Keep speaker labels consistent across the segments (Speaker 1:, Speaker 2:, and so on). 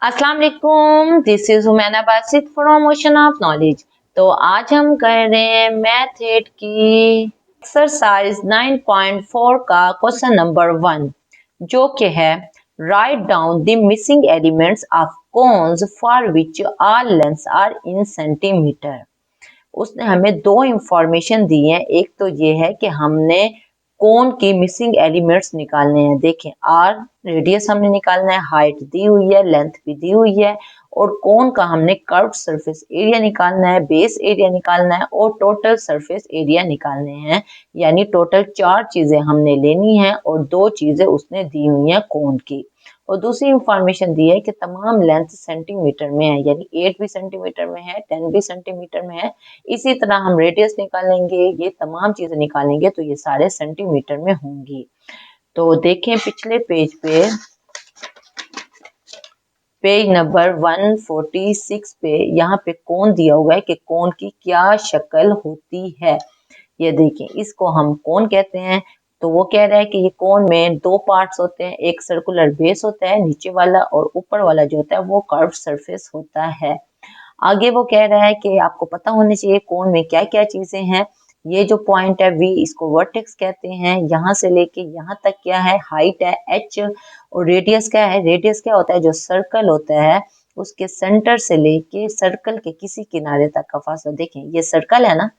Speaker 1: अस्सलाम वालेकुम, this is हुमैना Basit from ocean of knowledge. तो आज हम कर रहे हैं मैथड की एक्सरसाइज 9.4 का क्वेश्चन नंबर 1, जो कि है write down the missing elements of cones for which all lengths are in centimetre. उसने हमें दो इंफॉर्मेशन दी है। एक तो ये है कि हमने कोन की मिसिंग एलिमेंट्स निकालने हैं। देखें, आर रेडियस हमने निकालना है, हाइट दी हुई है, लेंथ भी दी हुई है, और कोन का हमने कर्व सरफेस एरिया निकालना है, बेस एरिया निकालना है और टोटल सरफेस एरिया निकालने हैं। यानी टोटल 4 चीजें हमने लेनी है और 2 चीजें उसने दी हुई हैं कोन की। और दूसरी इंफॉर्मेशन दी है कि तमाम लेंथ सेंटीमीटर में है, यानी 8 भी सेंटीमीटर में है, 10 भी सेंटीमीटर में है। इसी तरह हम रेडियस निकालेंगे, ये तमाम चीजें निकालेंगे तो ये सारे सेंटीमीटर में होंगी। तो देखें पिछले पेज पे, पेज नंबर 146 पे यहाँ पे कोन दिया हुआ है कि कोन की क्या शक्ल होती है। ये देखें, इसको हम कोन कहते हैं। तो वो कह रहा है कि ये कोन में 2 पार्ट्स होते हैं, एक सर्कुलर बेस होता है नीचे वाला, और ऊपर वाला जो होता है वो कर्व सरफेस होता है। आगे वो कह रहा है कि आपको पता होना चाहिए कोन में क्या क्या चीजें हैं। ये जो पॉइंट है वी, इसको वर्टेक्स कहते हैं। यहाँ से लेके यहाँ तक क्या है, हाइट है एच। और रेडियस क्या है, रेडियस क्या होता है, जो सर्कल होता है उसके सेंटर से लेके सर्कल के किसी किनारे तक का फासला। देखें, ये सर्कल है ना,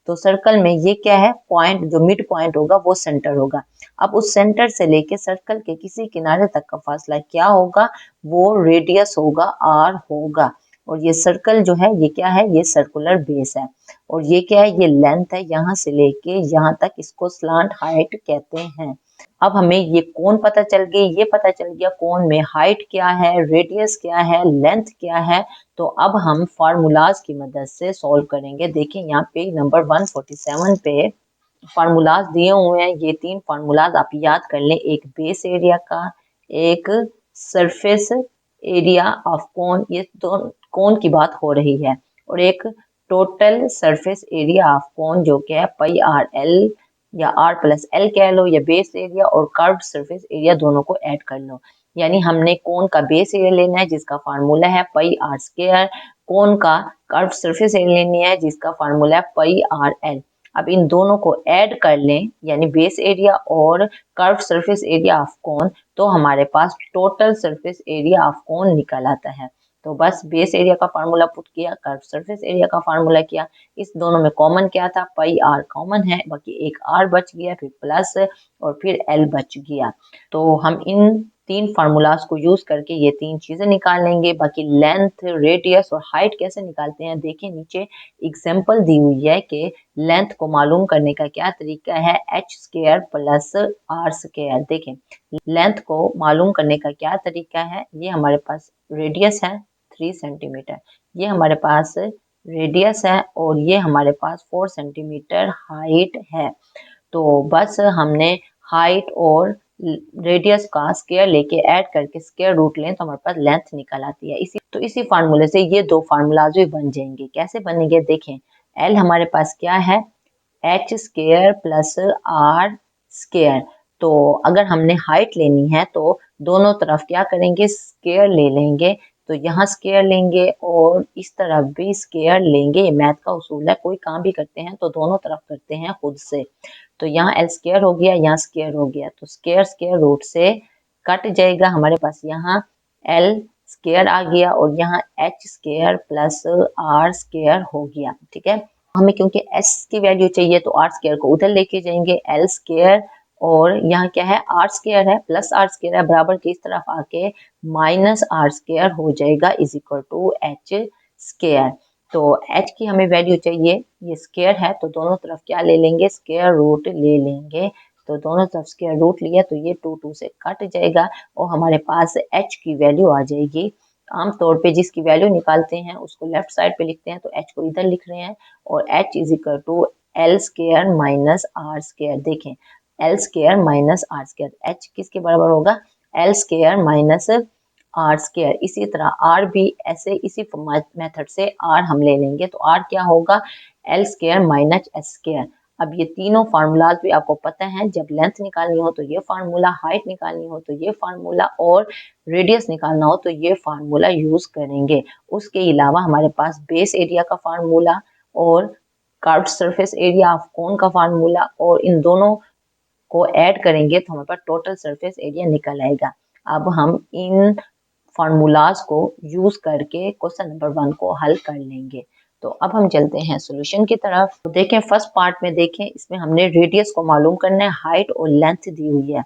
Speaker 1: तो सर्कल में ये क्या है, पॉइंट जो मिड पॉइंट होगा वो सेंटर होगा। अब उस सेंटर से लेके सर्कल के किसी किनारे तक का फासला क्या होगा, वो रेडियस होगा, आर होगा। और ये सर्कल जो है ये क्या है, ये सर्कुलर बेस है। और ये क्या है, ये लेंथ है यहाँ से लेके यहाँ तक, इसको स्लांट हाइट कहते हैं। अब हमें ये कोन पता चल गई, ये पता चल गया कोन में हाइट क्या है, रेडियस क्या है, लेंथ क्या है। तो अब हम फार्मूलाज की मदद से सॉल्व करेंगे। देखिए यहाँ पे नंबर 147 पे फार्मूलाज दिए हुए हैं। ये 3 फार्मूलाज आप याद कर लें, एक बेस एरिया का, एक सरफेस एरिया ऑफ कोन, ये तो कोन की बात हो रही है, और एक टोटल सरफेस एरिया ऑफ कोन जो कि है पाई आर एल, या आर प्लस एल कह लो, या बेस एरिया और कर्व सरफेस एरिया दोनों को ऐड कर लो। यानी हमने कोन का बेस एरिया लेना है जिसका फार्मूला है पाई आर स्क्वायर, कोन का कर्व सरफेस एरिया लेनी है जिसका फार्मूला है पाई आर एल। अब इन दोनों को ऐड कर लें, यानी बेस एरिया और curve surface area of cone, तो हमारे पास total surface area of cone निकल आता है। तो बस बेस एरिया का फार्मूला पुट किया, कर्व सरफेस एरिया का फार्मूला किया। इस दोनों में कॉमन क्या था, पाई आर कॉमन है, बाकी एक आर बच गया, फिर प्लस और फिर एल बच गया। तो हम इन 3 फार्मूलाज को यूज करके ये 3 चीजें निकाल लेंगे। बाकी लेंथ, रेडियस और हाइट कैसे निकालते हैं, देखिए नीचे एग्जांपल दी हुई है कि लेंथ को मालूम करने का क्या तरीका है, H square plus R square. देखें, लेंथ को मालूम करने का क्या तरीका है, ये हमारे पास रेडियस है 3 सेंटीमीटर, ये हमारे पास रेडियस है, और ये हमारे पास 4 सेंटीमीटर हाइट है। तो बस हमने हाइट और रेडियस का स्क्वायर लेके ऐड करके स्क्वायर रूट लें तो हमारे पास लेंथ निकल आती है। इसी फार्मूले से ये 2 फार्मूलाज भी बन जाएंगे। कैसे बनेंगे, देखें, एल हमारे पास क्या है, H square plus R square. तो अगर हमने हाइट लेनी है तो दोनों तरफ क्या करेंगे, स्क्वायर ले लेंगे। तो यहाँ स्क्वायर लेंगे और इस तरफ भी स्क्वायर लेंगे। ये मैथ का उसूल है, कोई काम भी करते हैं तो दोनों तरफ करते हैं खुद से। तो यहाँ एल स्क्वायर हो गया, यहाँ स्क्वायर हो गया, तो स्क्वायर स्क्वायर रूट से कट जाएगा। हमारे पास यहाँ एल स्क्वायर आ गया और यहाँ H square plus R square हो गया। ठीक है, हमें क्योंकि एस की वैल्यू चाहिए तो आर स्क्वायर को उधर लेके जाएंगे, एल स्क्वायर, और यहाँ क्या है, आर स्क्वायर है प्लस आर स्क्वायर है, बराबर की इस तरफ आके माइनस आर स्क्वायर हो जाएगा is equal to H square. तो h की हमें वैल्यू चाहिए, ये स्क्वायर है तो दोनों तरफ क्या ले लेंगे, स्क्वायर रूट ले लेंगे। तो दोनों तरफ स्क्वायर रूट लिया तो ये 2 से कट जाएगा और हमारे पास h की वैल्यू आ जाएगी। आमतौर पे जिसकी वैल्यू निकालते हैं उसको लेफ्ट साइड पे लिखते हैं, तो h को इधर लिख रहे हैं, और h is equal to L square minus R square. देखें, L square minus R square, h किसके बराबर होगा, L square minus R square. इसी तरह आर भी ऐसे इसी मेथड से आर हम ले लेंगे, तो आर क्या होगा, L square minus S square. अब ये तीनों फार्मूलाज भी आपको पता है, जब लेंथ निकालनी हो तो ये फार्मूला, हाइट निकालनी हो तो ये फार्मूला और रेडियस निकालना हो तो ये फार्मूला यूज करेंगे। उसके अलावा हमारे पास बेस एरिया का फार्मूला और कर्व्ड सरफेस एरिया ऑफ कोन का फार्मूला, और इन दोनों को ऐड करेंगे तो हमारे पास टोटल सरफेस एरिया निकल आएगा। अब हम इन फार्मूलाज को यूज करके क्वेश्चन नंबर 1 को हल कर लेंगे। तो अब हम चलते हैं सॉल्यूशन की तरफ। तो देखें फर्स्ट पार्ट में, देखें इसमें हमने रेडियस को मालूम करना है, हाइट और लेंथ दी हुई है।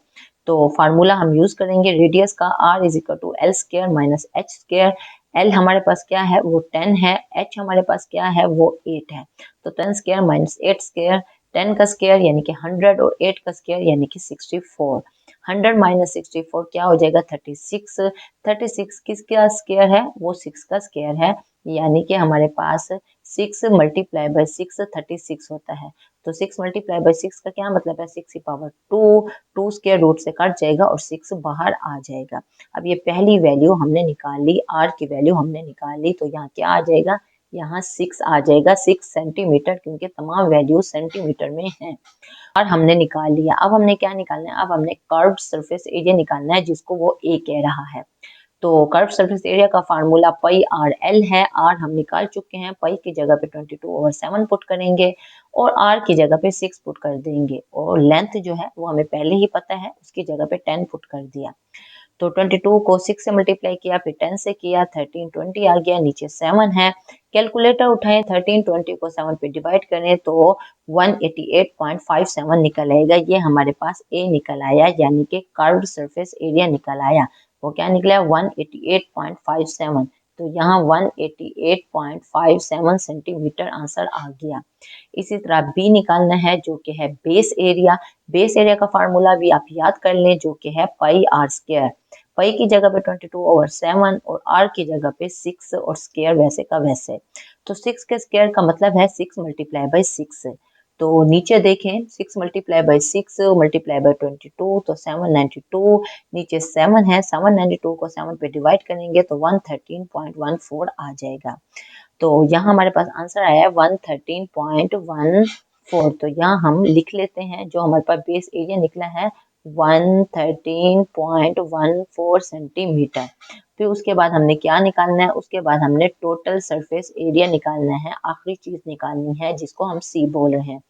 Speaker 1: तो फार्मूला हम यूज करेंगे रेडियस का, r is equal to L square minus H square. L हमारे पास क्या है, वो 10 है। एच हमारे पास क्या है, वो 8 है। तो 10 स्क्वायर माइनस 8 स्क्वायर, 10 का स्क्वायर यानी कि 100 और 8 का स्क्वायर यानी कि 64। 100 माइनस 64 क्या हो जाएगा, 36। 36 किसका स्क्वायर है, वो 6 का स्क्वायर है, यानी कि हमारे पास 6 मल्टीप्लाई बाय 6 36 होता है। तो 6 मल्टीप्लाई बाय 6 का क्या मतलब है, 6 की पावर 2। 2 स्क्वायर रूट से कट जाएगा और 6 बाहर आ जाएगा। अब ये पहली वैल्यू हमने निकाल ली, r की वैल्यू हमने निकाल ली, तो यहाँ क्या आ जाएगा, यहाँ 6 आ जाएगा, 6 सेंटीमीटर, क्योंकि तमाम वैल्यू सेंटीमीटर में है। और हमने निकाल लिया। अब हमने क्या निकालना है, अब हमने कर्व्ड सरफेस एरिया निकालना है, जिसको वो ए कह रहा है। तो कर्व सरफेस एरिया का फार्मूला पाई आर एल है। आर हम निकाल चुके हैं, पाई की जगह पे 22/7 पुट करेंगे और आर की जगह पे 6 पुट कर देंगे, और लेंथ जो है वो हमें पहले ही पता है, उसकी जगह पे 10 पुट कर दिया। तो 22 को 6 से मल्टीप्लाई किया, फिर 10 से किया, 13 20 आ गया, नीचे 7 है। कैलकुलेटर उठाएं, 13 20 को 7 पे डिवाइड करें तो 188.57 निकल आएगा। ये हमारे पास ए निकल आया, यानी कि कर्व्ड सरफेस एरिया निकल आया। वो क्या निकला, 188.57। तो यहाँ 188.57 सेंटीमीटर आंसर आ गया। इसी तरह बी निकालना है, जो कि है बेस एरिया। बेस एरिया का फार्मूला भी आप याद कर लें, जो कि है पाई आर स्क्वायर। पाई की जगह पे 22/7 और आर की जगह पे 6 और स्क्वायर वैसे का वैसे। तो 6 के स्क्वायर का मतलब है 6 मल्टीप्लाई बाई 6। तो नीचे देखें, 6 मल्टीप्लाई बाई 6 मल्टीप्लाई बाई 22 तो 792। नीचे 7 है, 792 को 7 पे डिवाइड करेंगे तो 113.14 आ जाएगा। तो यहाँ हमारे पास आंसर आया है 113.14। तो यहाँ हम लिख लेते हैं, जो हमारे पास बेस एरिया निकला है 113.14 सेंटीमीटर। फिर उसके बाद हमने क्या निकालना है, उसके बाद हमने टोटल सरफेस एरिया निकालना है, आखिरी चीज निकालनी है, जिसको हम सी बोल रहे हैं।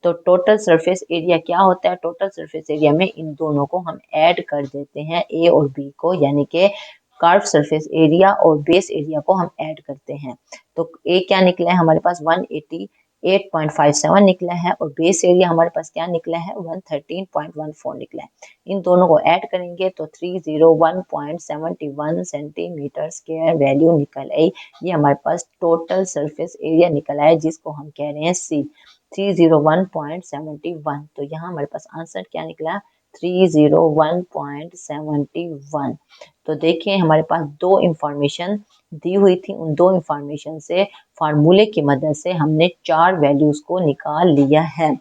Speaker 1: तो टोटल सरफेस एरिया क्या होता है, टोटल सरफेस एरिया में इन दोनों को हम ऐड कर देते हैं, ए और बी को, यानी कि कर्व सरफेस एरिया और बेस एरिया को हम ऐड करते हैं। तो ए क्या निकला है हमारे पास, 188.57 निकला है, और बेस एरिया हमारे पास क्या निकला है, 113.14 निकला है। इन दोनों को ऐड करेंगे तो 301.71 सेंटीमीटर स्क्वायर वैल्यू निकल आई। ये हमारे पास टोटल सरफेस एरिया निकल आया, जिसको हम कह रहे हैं सी, 301.71। तो यहाँ हमारे पास आंसर क्या निकला, 301.71। तो देखिए हमारे पास दो इंफॉर्मेशन दी हुई थी, उन दो इंफॉर्मेशन से फार्मूले की मदद से हमने 4 वैल्यूज को निकाल लिया है।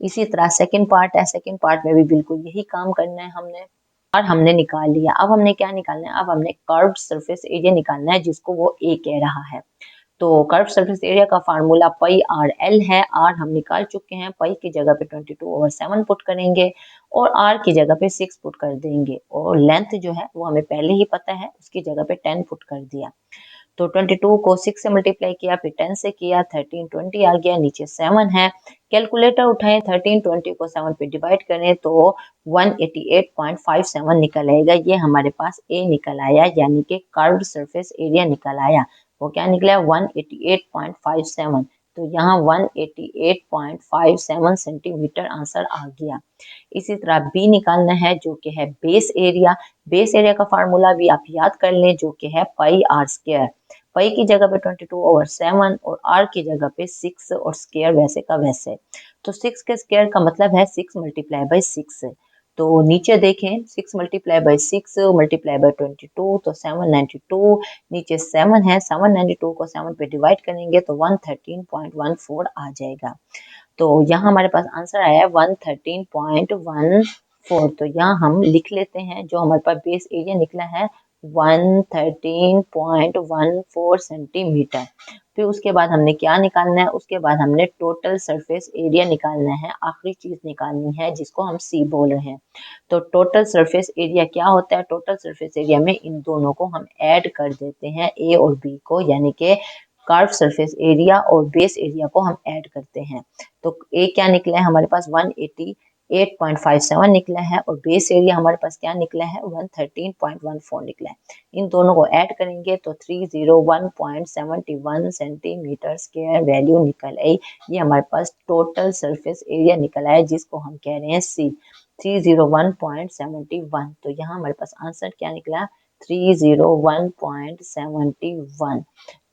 Speaker 1: इसी तरह सेकंड पार्ट है, सेकंड पार्ट में भी बिल्कुल यही काम करना है हमने, और हमने निकाल लिया। अब हमने क्या निकालना है, अब हमने कर्व्ड सरफेस एरिया निकालना है, जिसको वो ए कह रहा है। तो कर्व सरफेस एरिया का फार्मूला पाई आर एल है। आर हम निकाल चुके हैं, पाई की जगह पे 22/7 पुट करेंगे और आर की जगह पे 6 पुट कर देंगे, और लेंथ जो है वो हमें पहले ही पता है, उसकी जगह पे 10 पुट कर दिया। तो 22 को 6 से मल्टीप्लाई किया, फिर 10 से किया, 13 20 आ गया, नीचे 7 है। कैलकुलेटर उठाएं, 13 20 को 7 पे डिवाइड करें तो 188.57 निकल आएगा। ये हमारे पास ए निकल आया, यानी कि कर्व्ड सरफेस एरिया निकल आया। वो क्या निकला, 188.57। तो यहाँ 188.57 सेंटीमीटर आंसर आ गया। इसी तरह बी निकालना है, जो कि है बेस एरिया। बेस एरिया का फार्मूला भी आप याद कर लें, जो कि है पाई आर स्क्वायर। पाई की जगह पे 22/7 और आर की जगह पे 6 और स्क्वायर वैसे का वैसे। तो 6 के स्क्वायर का मतलब है 6 मल्टीप्लाई बाई 6। तो नीचे देखें, 6 मल्टीप्लाई बाई 6 मल्टीप्लाई बाई 22 तो 792। नीचे 7 है, 792 को 7 पे डिवाइड करेंगे तो 113.14 आ जाएगा। तो यहाँ हमारे पास आंसर आया है 113.14। तो यहाँ हम लिख लेते हैं, जो हमारे पास बेस एरिया निकला है 113.14 सेंटीमीटर। फिर उसके बाद हमने क्या निकालना है, उसके बाद हमने टोटल सरफेस एरिया निकालना है, आखिरी चीज निकालनी है जिसको हम सी बोल रहे हैं। तो टोटल सरफेस एरिया क्या होता है, टोटल सरफेस एरिया में इन दोनों को हम ऐड कर देते हैं, ए और बी को, यानी कि कर्व सरफेस एरिया और बेस एरिया को हम ऐड करते हैं। तो ए क्या निकला है हमारे पास 188.57 निकला है और बेस एरिया हमारे पास क्या निकला है 113.14 निकला है। इन दोनों को ऐड करेंगे तो 301.71 सेंटीमीटर स्क्वायर वैल्यू निकल आई। ये हमारे पास टोटल सरफेस एरिया निकल आया जिसको हम कह रहे हैं सी, 301.71। तो यहाँ हमारे पास आंसर क्या निकला 301.71।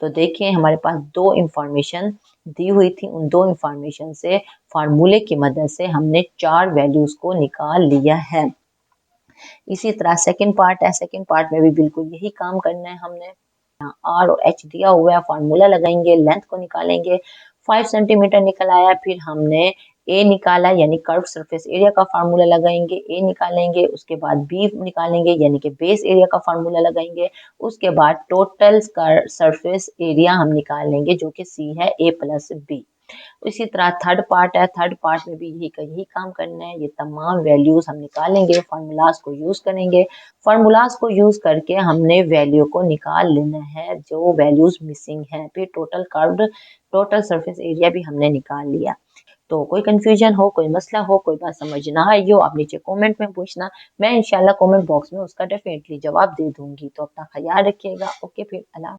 Speaker 1: तो देखिए हमारे पास दो इंफॉर्मेशन दी हुई थी, उन दो इंफॉर्मेशन से फार्मूले की मदद से हमने चार वैल्यूज को निकाल लिया है। इसी तरह सेकंड पार्ट है, सेकंड पार्ट में भी बिल्कुल यही काम करना है हमने। आर और एच दिया हुआ है, फार्मूला लगाएंगे, लेंथ को निकालेंगे, 5 सेंटीमीटर निकल आया। फिर हमने ए निकाला यानी कर्व सरफेस एरिया का फार्मूला लगाएंगे, ए निकालेंगे, उसके बाद बी निकालेंगे यानी कि बेस एरिया का फार्मूला लगाएंगे, उसके बाद टोटल सरफेस एरिया हम निकालेंगे जो कि सी है ए प्लस बी। इसी तरह थर्ड पार्ट है, थर्ड पार्ट में भी यही काम करना है, ये तमाम वैल्यूज हम निकालेंगे, फार्मूलाज को यूज करेंगे, फार्मूलाज को यूज करके हमने वैल्यू को निकाल लेना है जो वैल्यूज मिसिंग है। फिर टोटल सरफेस एरिया भी हमने निकाल लिया। तो कोई कंफ्यूजन हो, कोई मसला हो, कोई बात समझ ना आई हो, आप नीचे कमेंट में पूछना, मैं इंशाल्लाह कमेंट बॉक्स में उसका डेफिनेटली जवाब दे दूंगी। तो अपना ख्याल रखिएगा। ओके, फिर अल्लाह।